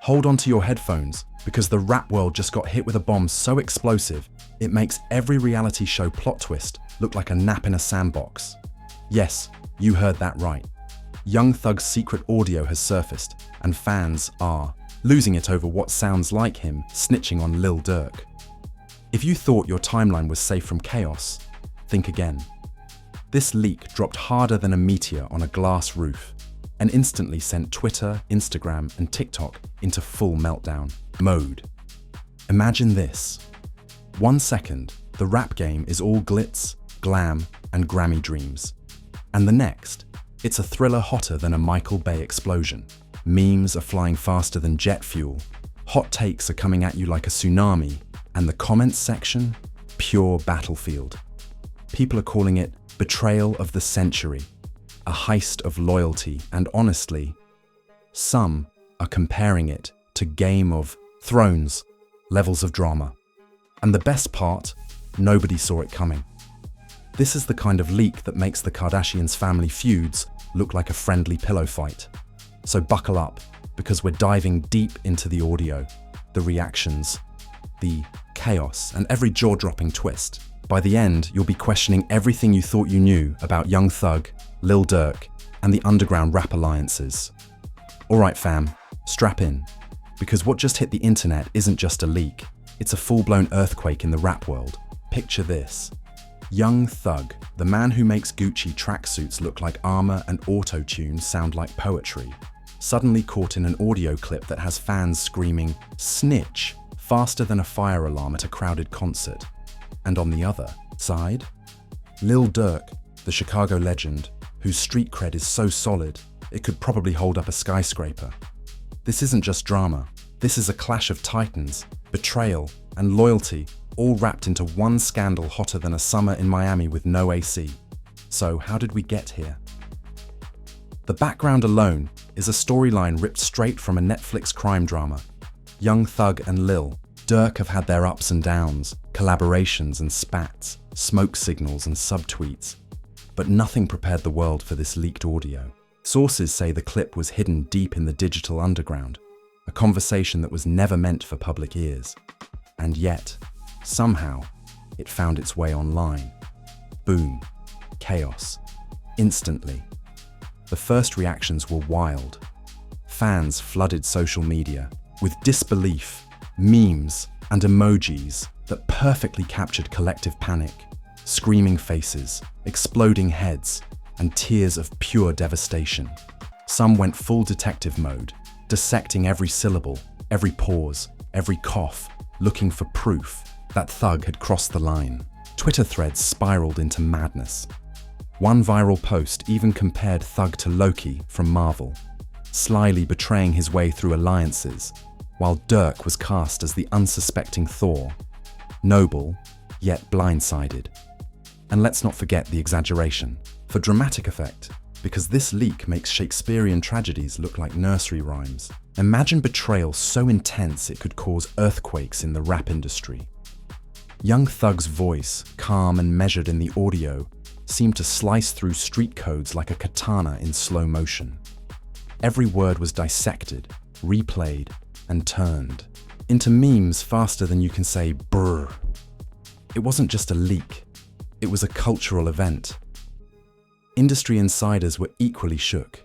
Hold on to your headphones, because the rap world just got hit with a bomb so explosive, it makes every reality show plot twist look like a nap in a sandbox. Yes, you heard that right. Young Thug's secret audio has surfaced, and fans are losing it over what sounds like him snitching on Lil Durk. If you thought your timeline was safe from chaos, think again. This leak dropped harder than a meteor on a glass roof and instantly sent Twitter, Instagram, and TikTok into full meltdown mode. Imagine this. 1 second, the rap game is all glitz, glam, and Grammy dreams. And the next, it's a thriller hotter than a Michael Bay explosion. Memes are flying faster than jet fuel. Hot takes are coming at you like a tsunami. And the comments section, pure battlefield. People are calling it betrayal of the century, a heist of loyalty, and honestly, some are comparing it to Game of Thrones levels of drama. And the best part, nobody saw it coming. This is the kind of leak that makes the Kardashians' family feuds look like a friendly pillow fight. So buckle up, because we're diving deep into the audio, the reactions, the chaos, and every jaw-dropping twist. By the end, you'll be questioning everything you thought you knew about Young Thug, Lil Durk, and the underground rap alliances. Alright fam, strap in, because what just hit the internet isn't just a leak, it's a full-blown earthquake in the rap world. Picture this. Young Thug, the man who makes Gucci tracksuits look like armor and auto-tune sound like poetry, suddenly caught in an audio clip that has fans screaming, "Snitch!" faster than a fire alarm at a crowded concert. And on the other side, Lil Durk, the Chicago legend, whose street cred is so solid, it could probably hold up a skyscraper. This isn't just drama, this is a clash of titans, betrayal, and loyalty, all wrapped into one scandal hotter than a summer in Miami with no AC. So how did we get here? The background alone is a storyline ripped straight from a Netflix crime drama. Young Thug and Lil Durk have had their ups and downs, collaborations and spats, smoke signals and subtweets. But nothing prepared the world for this leaked audio. Sources say the clip was hidden deep in the digital underground, a conversation that was never meant for public ears. And yet, somehow, it found its way online. Boom. Chaos. Instantly. The first reactions were wild. Fans flooded social media with disbelief, memes, and emojis that perfectly captured collective panic, screaming faces, exploding heads, and tears of pure devastation. Some went full detective mode, dissecting every syllable, every pause, every cough, looking for proof that Thug had crossed the line. Twitter threads spiraled into madness. One viral post even compared Thug to Loki from Marvel, slyly betraying his way through alliances, while Durk was cast as the unsuspecting Thor, noble, yet blindsided. And let's not forget the exaggeration, for dramatic effect, because this leak makes Shakespearean tragedies look like nursery rhymes. Imagine betrayal so intense it could cause earthquakes in the rap industry. Young Thug's voice, calm and measured in the audio, seemed to slice through street codes like a katana in slow motion. Every word was dissected, replayed, and turned into memes faster than you can say brr. It wasn't just a leak, it was a cultural event. Industry insiders were equally shook.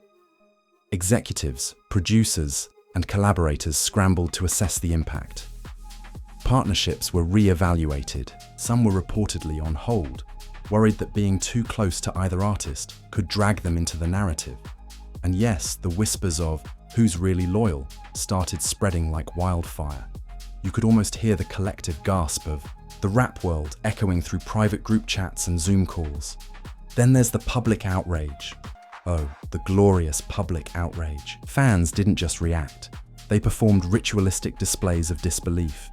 Executives, producers, and collaborators scrambled to assess the impact. Partnerships were re-evaluated, some were reportedly on hold, worried that being too close to either artist could drag them into the narrative. And yes, the whispers of "who's really loyal" started spreading like wildfire. You could almost hear the collective gasp of the rap world echoing through private group chats and Zoom calls. Then there's the public outrage. Oh, the glorious public outrage. Fans didn't just react. They performed ritualistic displays of disbelief.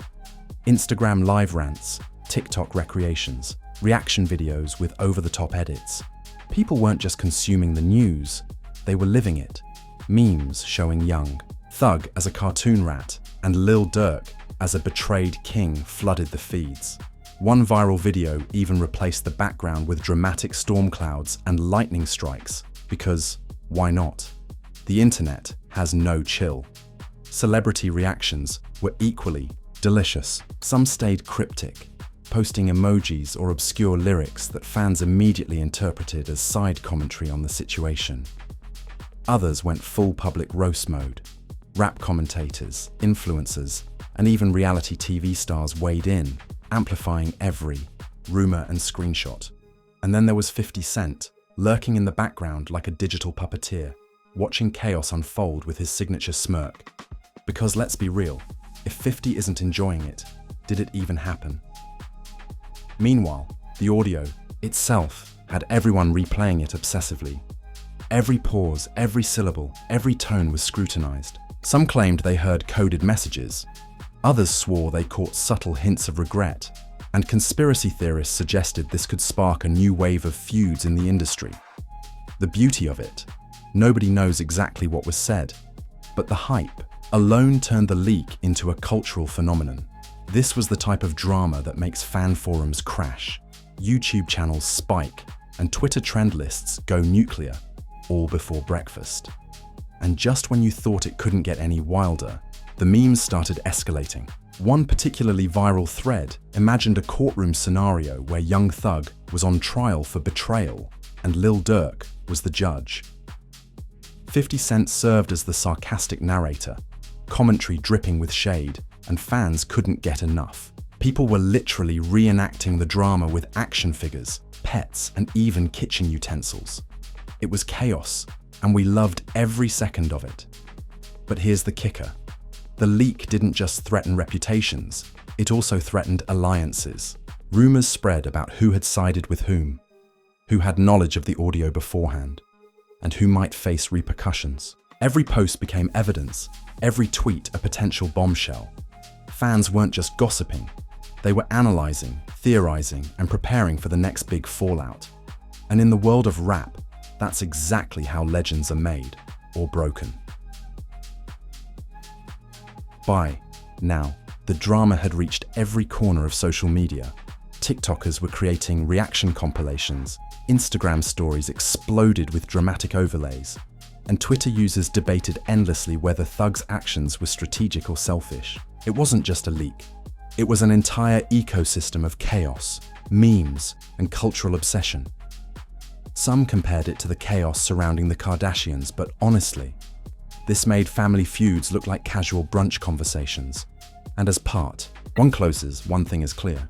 Instagram live rants, TikTok recreations, reaction videos with over-the-top edits. People weren't just consuming the news, they were living it. Memes showing Young Thug as a cartoon rat and Lil Durk as a betrayed king flooded the feeds. One viral video even replaced the background with dramatic storm clouds and lightning strikes, because why not? The internet has no chill. Celebrity reactions were equally delicious. Some stayed cryptic, posting emojis or obscure lyrics that fans immediately interpreted as side commentary on the situation. Others went full public roast mode. Rap commentators, influencers, and even reality TV stars weighed in, amplifying every rumor and screenshot. And then there was 50 Cent, lurking in the background like a digital puppeteer, watching chaos unfold with his signature smirk. Because let's be real, if 50 isn't enjoying it, did it even happen? Meanwhile, the audio itself had everyone replaying it obsessively. Every pause, every syllable, every tone was scrutinized. Some claimed they heard coded messages. Others swore they caught subtle hints of regret. And conspiracy theorists suggested this could spark a new wave of feuds in the industry. The beauty of it, nobody knows exactly what was said, but the hype alone turned the leak into a cultural phenomenon. This was the type of drama that makes fan forums crash, YouTube channels spike, and Twitter trend lists go nuclear, all before breakfast. And just when you thought it couldn't get any wilder, the memes started escalating. One particularly viral thread imagined a courtroom scenario where Young Thug was on trial for betrayal and Lil Durk was the judge. 50 Cent served as the sarcastic narrator, commentary dripping with shade, and fans couldn't get enough. People were literally reenacting the drama with action figures, pets, and even kitchen utensils. It was chaos, and we loved every second of it. But here's the kicker. The leak didn't just threaten reputations, it also threatened alliances. Rumors spread about who had sided with whom, who had knowledge of the audio beforehand, and who might face repercussions. Every post became evidence, every tweet a potential bombshell. Fans weren't just gossiping, they were analyzing, theorizing, and preparing for the next big fallout. And in the world of rap, that's exactly how legends are made or broken. By now, the drama had reached every corner of social media. TikTokers were creating reaction compilations, Instagram stories exploded with dramatic overlays, and Twitter users debated endlessly whether Thug's actions were strategic or selfish. It wasn't just a leak. It was an entire ecosystem of chaos, memes, and cultural obsession. Some compared it to the chaos surrounding the Kardashians, but honestly, this made family feuds look like casual brunch conversations. And as part one closes, one thing is clear.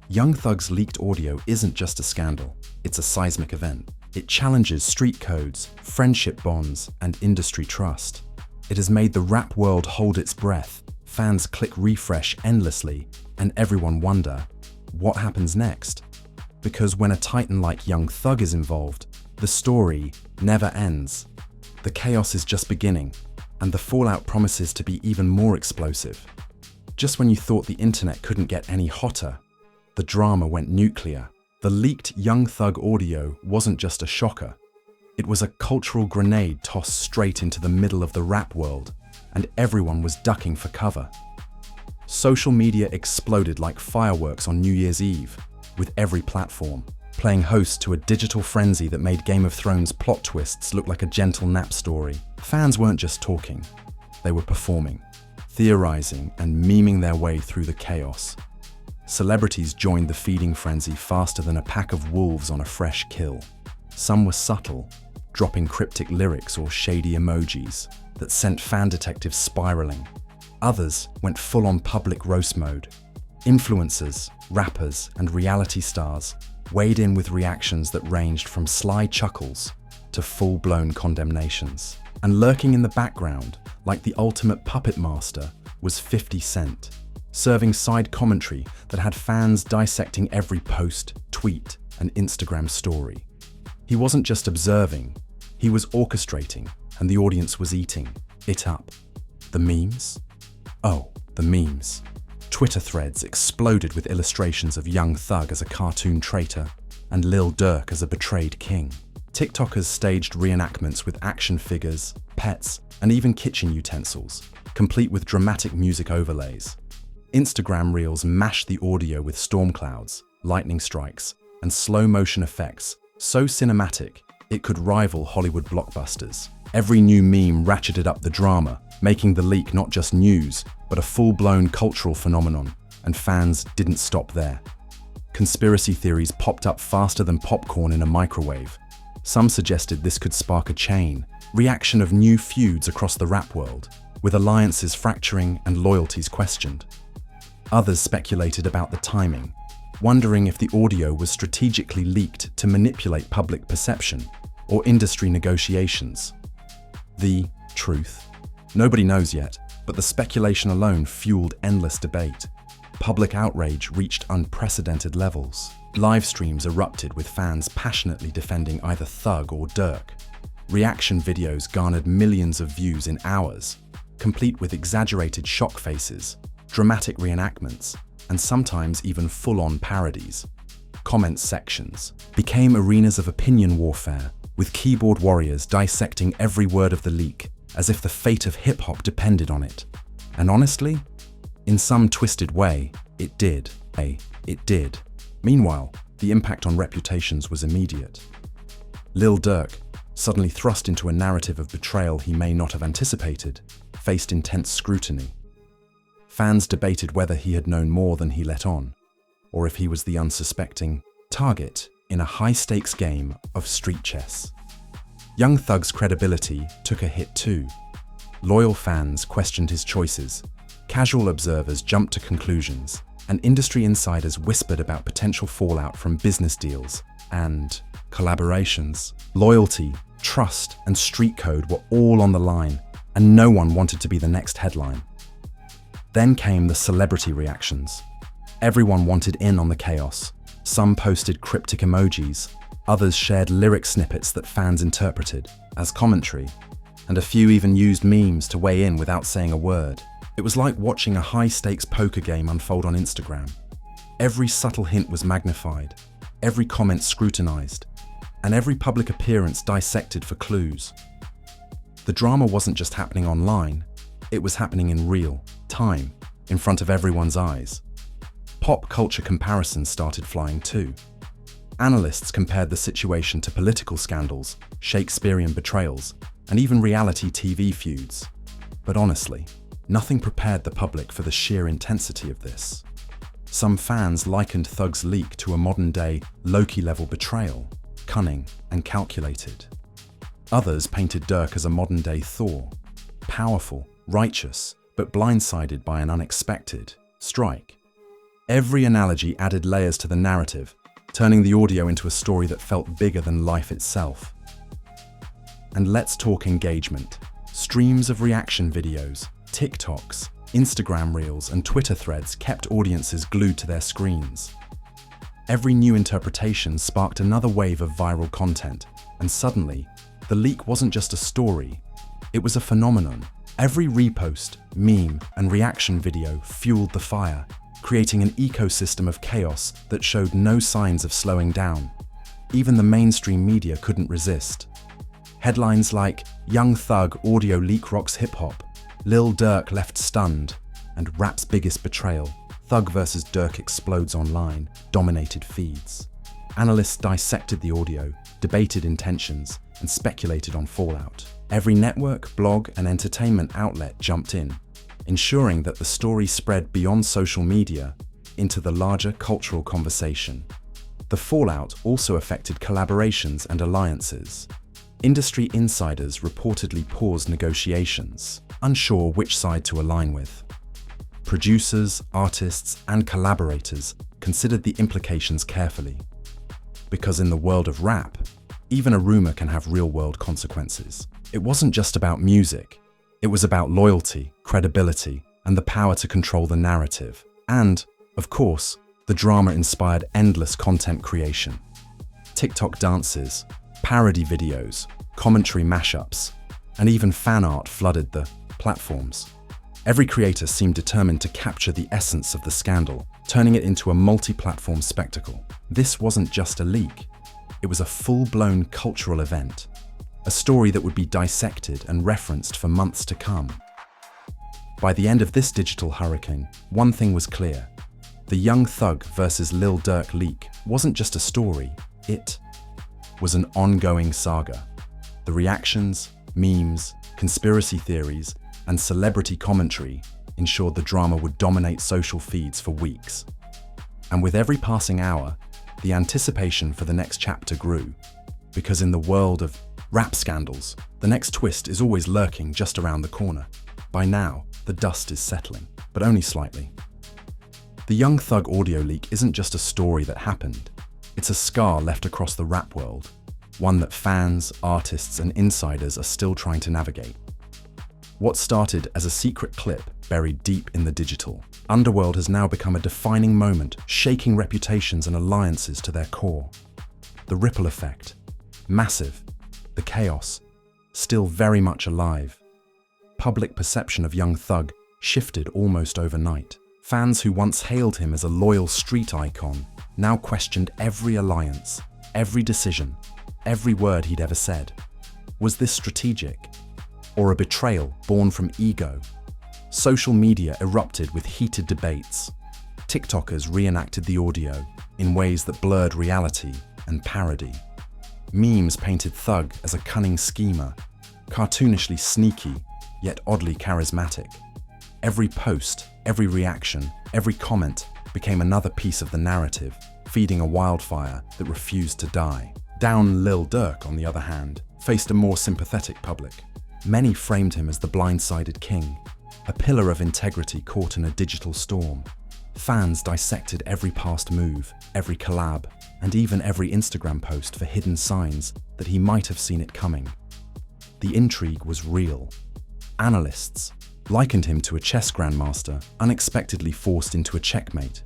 Young Thug's leaked audio isn't just a scandal, it's a seismic event. It challenges street codes, friendship bonds, and industry trust. It has made the rap world hold its breath, fans click refresh endlessly, and everyone wonder, what happens next? Because when a titan like Young Thug is involved, the story never ends. The chaos is just beginning, and the fallout promises to be even more explosive. Just when you thought the internet couldn't get any hotter, the drama went nuclear. The leaked Young Thug audio wasn't just a shocker. It was a cultural grenade tossed straight into the middle of the rap world, and everyone was ducking for cover. Social media exploded like fireworks on New Year's Eve, with every platform playing host to a digital frenzy that made Game of Thrones plot twists look like a gentle nap story. Fans weren't just talking, they were performing, theorizing, and memeing their way through the chaos. Celebrities joined the feeding frenzy faster than a pack of wolves on a fresh kill. Some were subtle, dropping cryptic lyrics or shady emojis that sent fan detectives spiraling. Others went full-on public roast mode. Influencers, rappers, and reality stars weighed in with reactions that ranged from sly chuckles to full-blown condemnations. And lurking in the background, like the ultimate puppet master, was 50 Cent, serving side commentary that had fans dissecting every post, tweet, and Instagram story. He wasn't just observing, he was orchestrating, and the audience was eating it up. The memes? Oh, the memes. Twitter threads exploded with illustrations of Young Thug as a cartoon traitor and Lil Durk as a betrayed king. TikTokers staged reenactments with action figures, pets, and even kitchen utensils, complete with dramatic music overlays. Instagram Reels mashed the audio with storm clouds, lightning strikes, and slow-motion effects so cinematic it could rival Hollywood blockbusters. Every new meme ratcheted up the drama, making the leak not just news, but a full-blown cultural phenomenon, and fans didn't stop there. Conspiracy theories popped up faster than popcorn in a microwave. Some suggested this could spark a chain reaction of new feuds across the rap world, with alliances fracturing and loyalties questioned. Others speculated about the timing, wondering if the audio was strategically leaked to manipulate public perception or industry negotiations. The truth? Nobody knows yet, but the speculation alone fueled endless debate. Public outrage reached unprecedented levels. Live streams erupted with fans passionately defending either Thug or Durk. Reaction videos garnered millions of views in hours, complete with exaggerated shock faces, dramatic reenactments, and sometimes even full-on parodies. Comment sections became arenas of opinion warfare, with keyboard warriors dissecting every word of the leak as if the fate of hip-hop depended on it. And honestly, in some twisted way, it did. It did. Meanwhile, the impact on reputations was immediate. Lil Durk, suddenly thrust into a narrative of betrayal he may not have anticipated, faced intense scrutiny. Fans debated whether he had known more than he let on, or if he was the unsuspecting target in a high-stakes game of street chess. Young Thug's credibility took a hit too. Loyal fans questioned his choices, casual observers jumped to conclusions, and industry insiders whispered about potential fallout from business deals and collaborations. Loyalty, trust, and street code were all on the line, and no one wanted to be the next headline. Then came the celebrity reactions. Everyone wanted in on the chaos. Some posted cryptic emojis, others shared lyric snippets that fans interpreted as commentary, and a few even used memes to weigh in without saying a word. It was like watching a high-stakes poker game unfold on Instagram. Every subtle hint was magnified, every comment scrutinized, and every public appearance dissected for clues. The drama wasn't just happening online, it was happening in real time, in front of everyone's eyes. Pop culture comparisons started flying too. Analysts compared the situation to political scandals, Shakespearean betrayals, and even reality TV feuds. But honestly, nothing prepared the public for the sheer intensity of this. Some fans likened Thug's leak to a modern-day Loki-level betrayal, cunning and calculated. Others painted Durk as a modern-day Thor, powerful, righteous, but blindsided by an unexpected strike. Every analogy added layers to the narrative, turning the audio into a story that felt bigger than life itself. And let's talk engagement. Streams of reaction videos, TikToks, Instagram Reels, and Twitter threads kept audiences glued to their screens. Every new interpretation sparked another wave of viral content, and suddenly, the leak wasn't just a story, it was a phenomenon. Every repost, meme, and reaction video fueled the fire, creating an ecosystem of chaos that showed no signs of slowing down. Even the mainstream media couldn't resist. Headlines like "Young Thug audio leak rocks hip-hop," "Lil Durk left stunned," and "Rap's biggest betrayal, Thug vs. Durk explodes online," dominated feeds. Analysts dissected the audio, debated intentions, and speculated on fallout. Every network, blog, and entertainment outlet jumped in, ensuring that the story spread beyond social media into the larger cultural conversation. The fallout also affected collaborations and alliances. Industry insiders reportedly paused negotiations, unsure which side to align with. Producers, artists, and collaborators considered the implications carefully. Because in the world of rap, even a rumor can have real-world consequences. It wasn't just about music. It was about loyalty, credibility, and the power to control the narrative. And, of course, the drama inspired endless content creation. TikTok dances, parody videos, commentary mashups, and even fan art flooded the platforms. Every creator seemed determined to capture the essence of the scandal, turning it into a multi-platform spectacle. This wasn't just a leak. It was a full-blown cultural event, a story that would be dissected and referenced for months to come. By the end of this digital hurricane, one thing was clear. The Young Thug vs. Lil Durk leak wasn't just a story, it was an ongoing saga. The reactions, memes, conspiracy theories, and celebrity commentary ensured the drama would dominate social feeds for weeks. And with every passing hour, the anticipation for the next chapter grew, because in the world of rap scandals, the next twist is always lurking just around the corner. By now, the dust is settling, but only slightly. The Young Thug audio leak isn't just a story that happened, it's a scar left across the rap world, one that fans, artists, and insiders are still trying to navigate. What started as a secret clip buried deep in the digital underworld has now become a defining moment, shaking reputations and alliances to their core. The ripple effect, massive. The chaos, still very much alive. Public perception of Young Thug shifted almost overnight. Fans who once hailed him as a loyal street icon now questioned every alliance, every decision, every word he'd ever said. Was this strategic? Or a betrayal born from ego? Social media erupted with heated debates. TikTokers reenacted the audio in ways that blurred reality and parody. Memes painted Thug as a cunning schemer, cartoonishly sneaky, yet oddly charismatic. Every post, every reaction, every comment became another piece of the narrative, feeding a wildfire that refused to die. Down Lil Durk, on the other hand, faced a more sympathetic public. Many framed him as the blindsided king, a pillar of integrity caught in a digital storm. Fans dissected every past move, every collab, and even every Instagram post for hidden signs that he might have seen it coming. The intrigue was real. Analysts likened him to a chess grandmaster unexpectedly forced into a checkmate.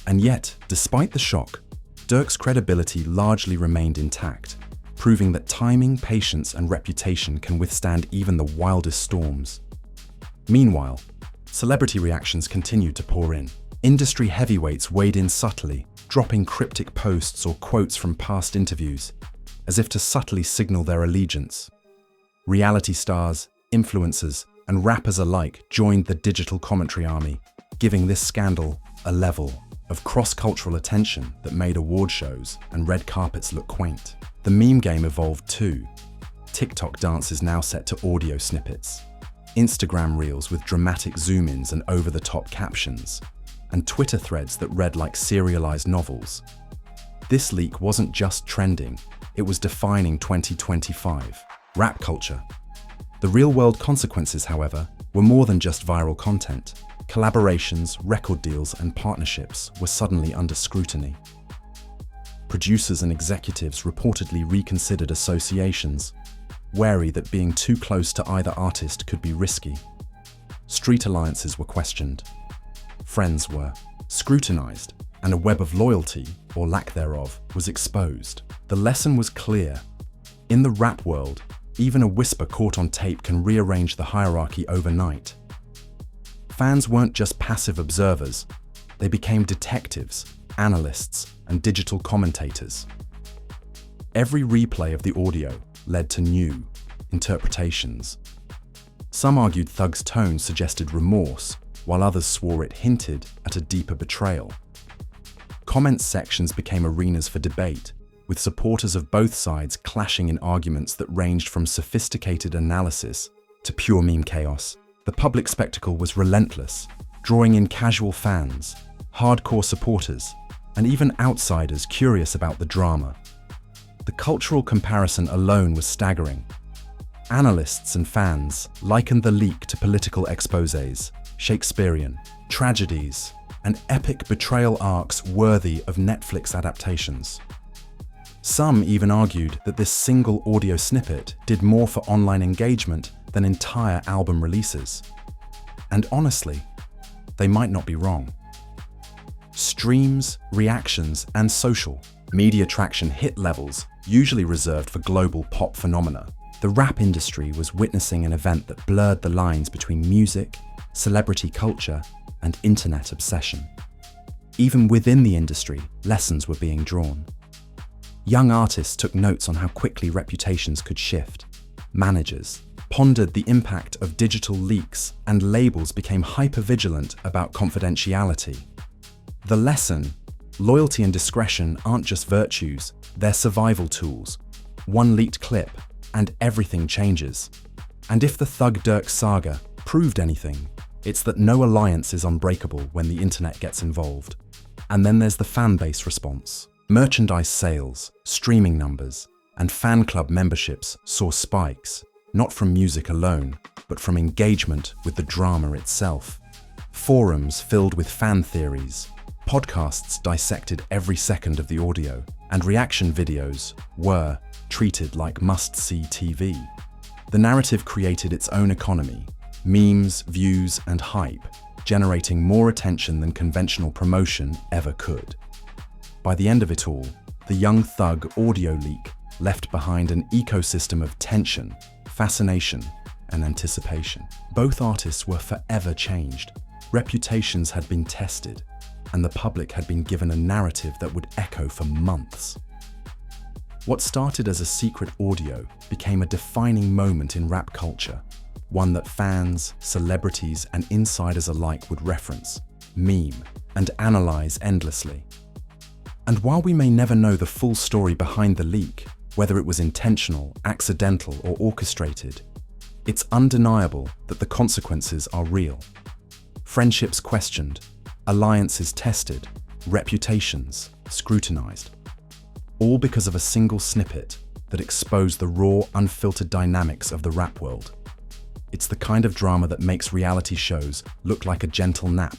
And yet, despite the shock, Durk's credibility largely remained intact, proving that timing, patience, and reputation can withstand even the wildest storms. Meanwhile, celebrity reactions continued to pour in. Industry heavyweights weighed in subtly, dropping cryptic posts or quotes from past interviews, as if to subtly signal their allegiance. Reality stars, influencers, and rappers alike joined the digital commentary army, giving this scandal a level of cross-cultural attention that made award shows and red carpets look quaint. The meme game evolved too. TikTok dances now set to audio snippets, Instagram reels with dramatic zoom-ins and over-the-top captions, and Twitter threads that read like serialized novels. This leak wasn't just trending, it was defining 2025 rap culture. The real-world consequences, however, were more than just viral content. Collaborations, record deals, and partnerships were suddenly under scrutiny. Producers and executives reportedly reconsidered associations, wary that being too close to either artist could be risky. Street alliances were questioned. Friends were scrutinized, and a web of loyalty, or lack thereof, was exposed. The lesson was clear. In the rap world, even a whisper caught on tape can rearrange the hierarchy overnight. Fans weren't just passive observers, they became detectives, analysts, and digital commentators. Every replay of the audio led to new interpretations. Some argued Thug's tone suggested remorse, while others swore it hinted at a deeper betrayal. Comment sections became arenas for debate, with supporters of both sides clashing in arguments that ranged from sophisticated analysis to pure meme chaos. The public spectacle was relentless, drawing in casual fans, hardcore supporters, and even outsiders curious about the drama. The cultural comparison alone was staggering. Analysts and fans likened the leak to political exposés, Shakespearean tragedies, and epic betrayal arcs worthy of Netflix adaptations. Some even argued that this single audio snippet did more for online engagement than entire album releases. And honestly, they might not be wrong. Streams, reactions, and social media traction hit levels usually reserved for global pop phenomena. The rap industry was witnessing an event that blurred the lines between music, celebrity culture, and internet obsession. Even within the industry, lessons were being drawn. Young artists took notes on how quickly reputations could shift. Managers pondered the impact of digital leaks, and labels became hyper-vigilant about confidentiality. The lesson: loyalty and discretion aren't just virtues, they're survival tools. One leaked clip, and everything changes. And if the Thug Durk saga proved anything, it's that no alliance is unbreakable when the internet gets involved. And then there's the fan base response. Merchandise sales, streaming numbers, and fan club memberships saw spikes, not from music alone, but from engagement with the drama itself. Forums filled with fan theories, podcasts dissected every second of the audio, and reaction videos were treated like must-see TV. The narrative created its own economy, memes, views, and hype, generating more attention than conventional promotion ever could. By the end of it all, the Young Thug audio leak left behind an ecosystem of tension, fascination, and anticipation. Both artists were forever changed. Reputations had been tested, and the public had been given a narrative that would echo for months. What started as a secret audio became a defining moment in rap culture, one that fans, celebrities, and insiders alike would reference, meme, and analyze endlessly. And while we may never know the full story behind the leak, whether it was intentional, accidental, or orchestrated, it's undeniable that the consequences are real. Friendships questioned, alliances tested, reputations scrutinized. All because of a single snippet that exposed the raw, unfiltered dynamics of the rap world. It's the kind of drama that makes reality shows look like a gentle nap,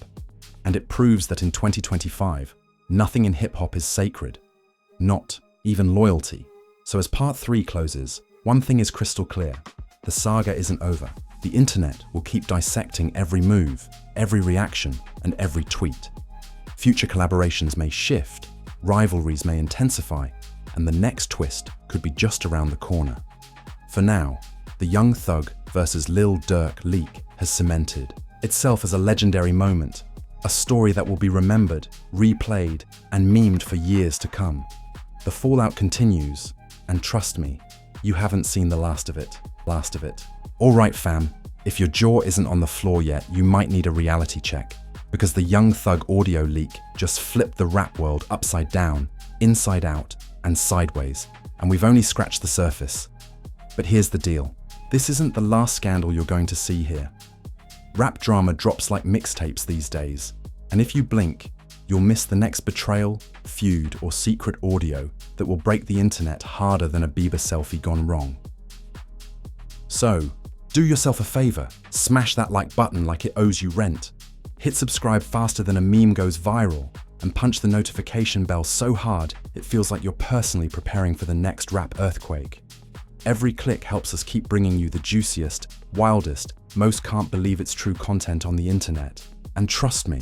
and it proves that in 2025, nothing in hip-hop is sacred, not even loyalty. So as part 3 closes, one thing is crystal clear: the saga isn't over. The internet will keep dissecting every move, every reaction, and every tweet. Future collaborations may shift, rivalries may intensify, and the next twist could be just around the corner. For now, the Young Thug versus Lil Durk leak has cemented itself as a legendary moment, a story that will be remembered, replayed, and memed for years to come. The fallout continues, and trust me, you haven't seen the last of it. All right, fam, if your jaw isn't on the floor yet, you might need a reality check, because the Young Thug audio leak just flipped the rap world upside down, inside out, and sideways, and we've only scratched the surface. But here's the deal. This isn't the last scandal you're going to see here. Rap drama drops like mixtapes these days, and if you blink, you'll miss the next betrayal, feud, or secret audio that will break the internet harder than a Bieber selfie gone wrong. So, do yourself a favor, smash that like button like it owes you rent. Hit subscribe faster than a meme goes viral, and punch the notification bell so hard it feels like you're personally preparing for the next rap earthquake. Every click helps us keep bringing you the juiciest, wildest, most can't believe it's true content on the internet. And trust me,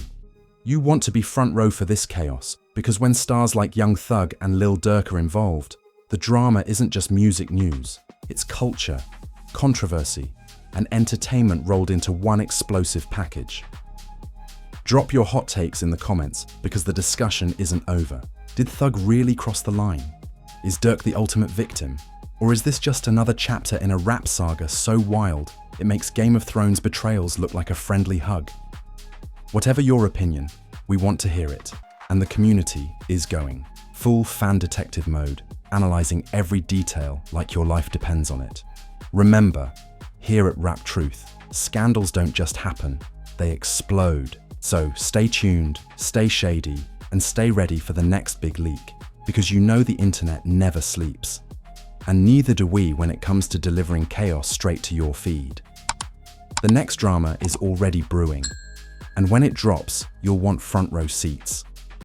you want to be front row for this chaos, because when stars like Young Thug and Lil Durk are involved, the drama isn't just music news, it's culture, controversy, and entertainment rolled into one explosive package. Drop your hot takes in the comments, because the discussion isn't over. Did Thug really cross the line? Is Durk the ultimate victim? Or is this just another chapter in a rap saga so wild it makes Game of Thrones betrayals look like a friendly hug? Whatever your opinion, we want to hear it, and the community is going full fan detective mode, analyzing every detail like your life depends on it. Remember, here at Rap Truth, scandals don't just happen, they explode. So stay tuned, stay shady, and stay ready for the next big leak, because you know the internet never sleeps. And neither do we when it comes to delivering chaos straight to your feed. The next drama is already brewing, and when it drops, you'll want front row seats.